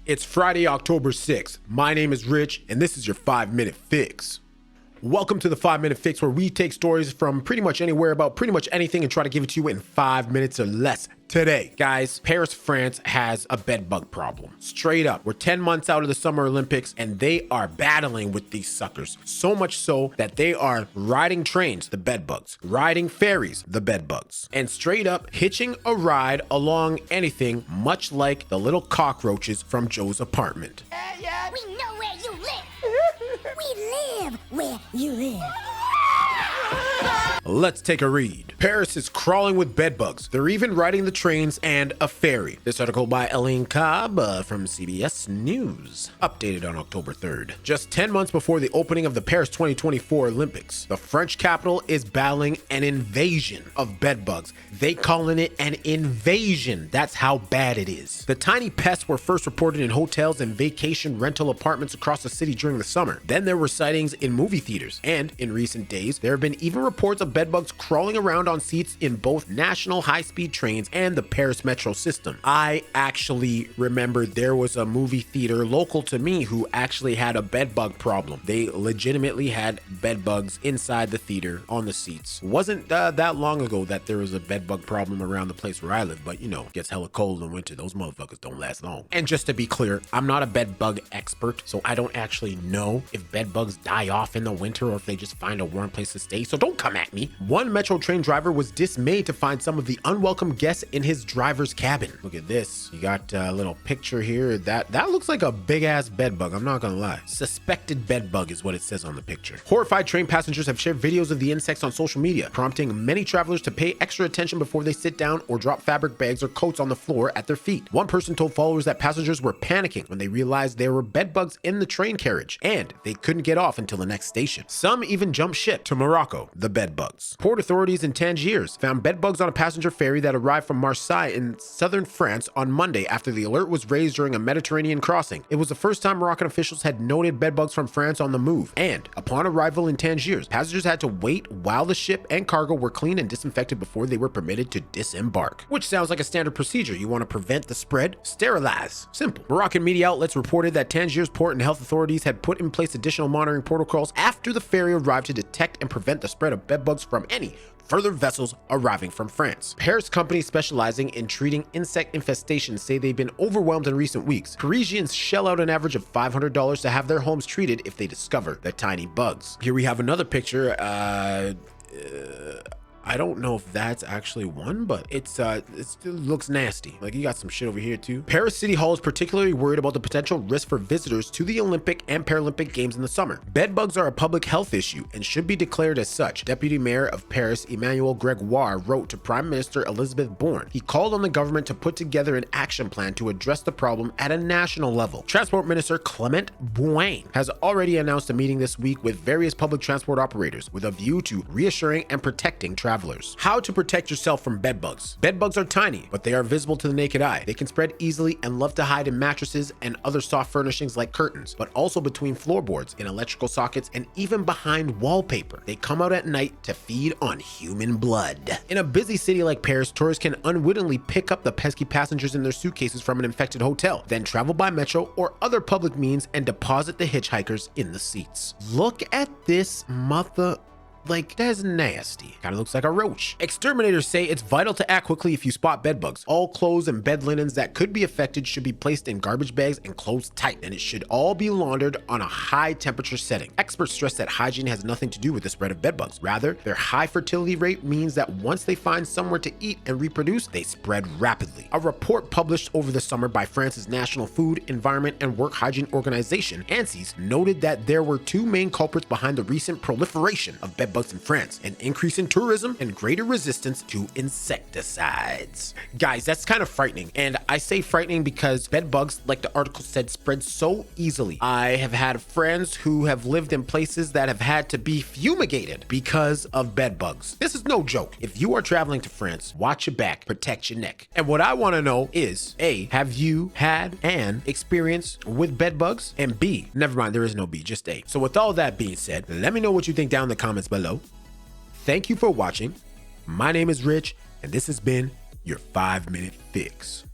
It's Friday, October 6th. My name is Rich, and this is your 5-Minute Fix. Welcome to the 5-Minute Fix, where we take stories from pretty much anywhere about pretty much anything and try to give it to you in 5 minutes or less. Today, guys, Paris, France has a bedbug problem. Straight up, we're 10 months out of the Summer Olympics, and they are battling with these suckers. So much so that they are riding trains, the bedbugs, riding ferries, the bedbugs, and straight up hitching a ride along anything, much like the little cockroaches from Joe's apartment. We know where you live. We live where you live. Let's take a read. Paris is crawling with bedbugs. They're even riding the trains and a ferry. This article by Elaine Cobb from CBS News, updated on October 3rd. Just 10 months before the opening of the Paris 2024 Olympics, the French capital is battling an invasion of bedbugs. They calling it an invasion. That's how bad it is. The tiny pests were first reported in hotels and vacation rental apartments across the city during the summer. Then there were sightings in movie theaters. And in recent days, there have been even reports of bedbugs crawling around on seats in both national high-speed trains and the Paris metro system. I actually remember there was a movie theater local to me who actually had a bedbug problem. They legitimately had bedbugs inside the theater on the seats. Wasn't that long ago that there was a bedbug problem around the place where I live, but you know, it gets hella cold in winter. Those motherfuckers don't last long. And just to be clear, I'm not a bedbug expert, so I don't actually know if bedbugs die off in the winter or if they just find a warm place to stay, so don't come at me. One metro train driver was dismayed to find some of the unwelcome guests in his driver's cabin. Look at this. You got a little picture here. That looks like a big ass bedbug. I'm not gonna lie. Suspected bedbug is what it says on the picture. Horrified train passengers have shared videos of the insects on social media, prompting many travelers to pay extra attention before they sit down or drop fabric bags or coats on the floor at their feet. One person told followers that passengers were panicking when they realized there were bedbugs in the train carriage and they couldn't get off until the next station. Some even jumped ship to Morocco, the bedbugs. Port authorities in Tangiers found bedbugs on a passenger ferry that arrived from Marseille in southern France on Monday after the alert was raised during a Mediterranean crossing. It was the first time Moroccan officials had noted bedbugs from France on the move, and upon arrival in Tangiers, passengers had to wait while the ship and cargo were cleaned and disinfected before they were permitted to disembark. Which sounds like a standard procedure. You want to prevent the spread? Sterilize. Simple. Moroccan media outlets reported that Tangiers port and health authorities had put in place additional monitoring protocols after the ferry arrived to detect and prevent the spread of bedbugs from any further vessels arriving from France. Paris companies specializing in treating insect infestations say they've been overwhelmed in recent weeks. Parisians shell out an average of $500 to have their homes treated if they discover the tiny bugs. Here we have another picture. I don't know if that's actually one, but it looks nasty. Like, you got some shit over here too. Paris City Hall is particularly worried about the potential risk for visitors to the Olympic and Paralympic Games in the summer. Bedbugs are a public health issue and should be declared as such. Deputy Mayor of Paris, Emmanuel Gregoire, wrote to Prime Minister Elizabeth Borne. He called on the government to put together an action plan to address the problem at a national level. Transport Minister Clement Bouin has already announced a meeting this week with various public transport operators with a view to reassuring and protecting travelers. How to protect yourself from bedbugs. Bedbugs are tiny, but they are visible to the naked eye. They can spread easily and love to hide in mattresses and other soft furnishings like curtains, but also between floorboards, in electrical sockets, and even behind wallpaper. They come out at night to feed on human blood. In a busy city like Paris, tourists can unwittingly pick up the pesky passengers in their suitcases from an infected hotel, then travel by metro or other public means and deposit the hitchhikers in the seats. Look at this mother... Like, that's nasty. Kind of looks like a roach. Exterminators say it's vital to act quickly if you spot bedbugs. All clothes and bed linens that could be affected should be placed in garbage bags and closed tight, and it should all be laundered on a high temperature setting. Experts stress that hygiene has nothing to do with the spread of bedbugs. Rather, their high fertility rate means that once they find somewhere to eat and reproduce, they spread rapidly. A report published over the summer by France's National Food, Environment and Work Hygiene Organization, ANSES, noted that there were two main culprits behind the recent proliferation of bedbugs in France: an increase in tourism and greater resistance to insecticides. Guys, that's kind of frightening. And I say frightening because bedbugs, like the article said, spread so easily. I have had friends who have lived in places that have had to be fumigated because of bedbugs. This is no joke. If you are traveling to France, watch your back, protect your neck. And what I want to know is, A, have you had an experience with bedbugs? And B, never mind, there is no B, just A. So with all that being said, let me know what you think down in the comments below. Thank you for watching. My name is Rich, and this has been your 5-Minute Fix.